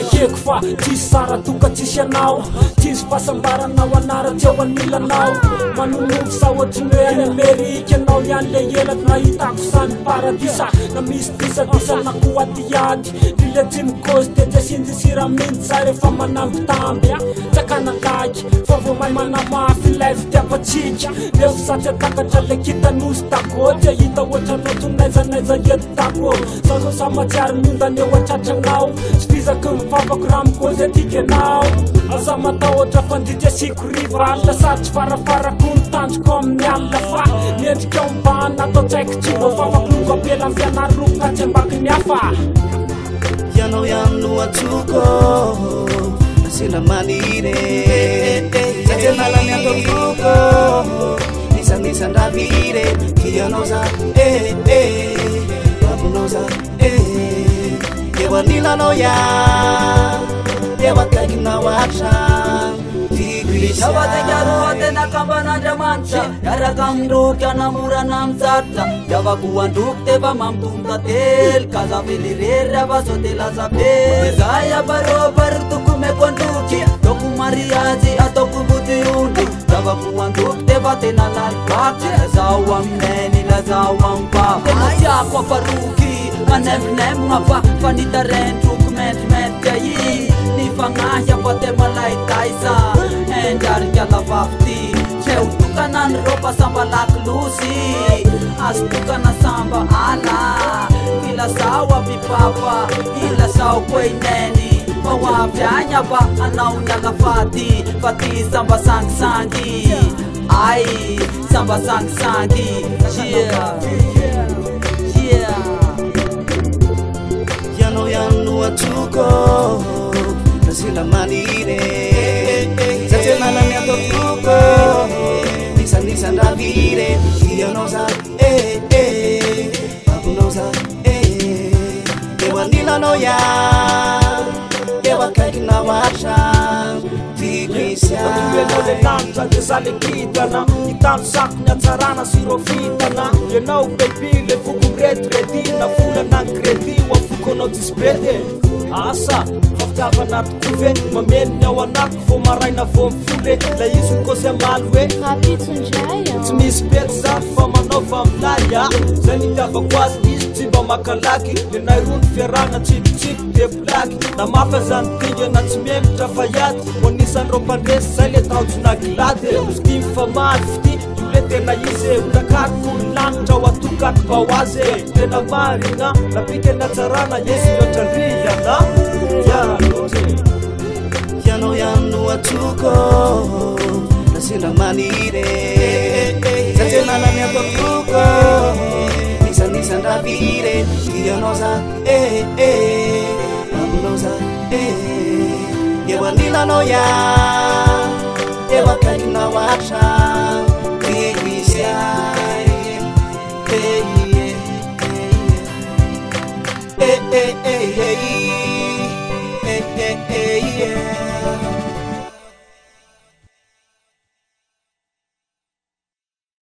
Keko fa tsisy sara toka tsisy anao, tsisy fahasambaranao anara-teo anilanao. Manonovo sa ohatry ny hoe any Amerika anao ihany le elaky nahitako sany paradisa. Na misy disadisa na koadiady lile tsy mikôzy de tsy asinjy siraminy za rehefa manamby tamby tsakanakaky fa vo mahay manamafy ilay fitiavatsika. Rehefa satsy atakatra le kitanosy tagoty hita ohatry anao tonaizanaiza eto tako. Zaho sa matsiary mondany eo atratragnao sy fizaky mivavako raha mikôzy atika anao. Aza matao oatra fandity asiko riva alina sarotsy farafarako ny tanjoko amin'ny alina fa niendrika ao mbana atao tsaiky tsy voavavako longo apela ny fianaroko ka tsy ambaky ny hafa. Ianao ihany no atsoko nasina maniry satria nalany atokoko nisandraviry ianao za babonao za eo anilanao ya eo akaikinao atrano Navategaruha tena kamban'Andriamanitra Yaraka amindroky anamorana mizarotra Yavako androky teva mamtonga tely Kaza velirery ava so telaza be Zay abarobary tokomeko androky Toko mariazy ataoko botyondry Yavako androky teva tena lalibaka Zao amineny la zao ambava Tena tiako aparoky Manemponempo fa fanitarendroko mentrimentra i Nifangahya fa te malaitaiza Enjarika lavafti Cheu tukana ropa samba laklusi As tukana samba ala Ila sawa bipapa Ila sawa kwe neni Mawafyanya ba anau nyaga fati Fati samba sang sangi Ai samba sang sangi Yeah Yeah Yano yanu atuko Nasila manire Satya nalani atokoko Nisanravire Yano za Babuno za Ewa nilano ya Ewa kaikina washa Tigrisya Nole lantra de sale kitana Itano saku nyatsarana siro fitana You know baby le fuku retina Fula na kredi wa fuko notis brede Asa Fafkava nato kuveny Mameny ao anako Fo maraina vo mifole La izy kose maly hoe Tsy misy pety zany fa manaova amilaya Zay nitiavako azy izy tsy mba makalaky Le nairony fiarana tsipitsipy de plaky Na mafa zany dingana tsy memitra fa yaty Ho anisan'ireo mpandresy zay le taotsy nagilady Fity mifamaly fity le tena izy Undakako lanitra ho atokaty ba ho azy Tena marina napika natsarana Yesu yotrandriana Yano yanu atuko Nasina manire Satya nalani atokoko Nisanravire Yano za Babuno za Ewa nilano ya Ewa kaikina wacha Tigrisya Hey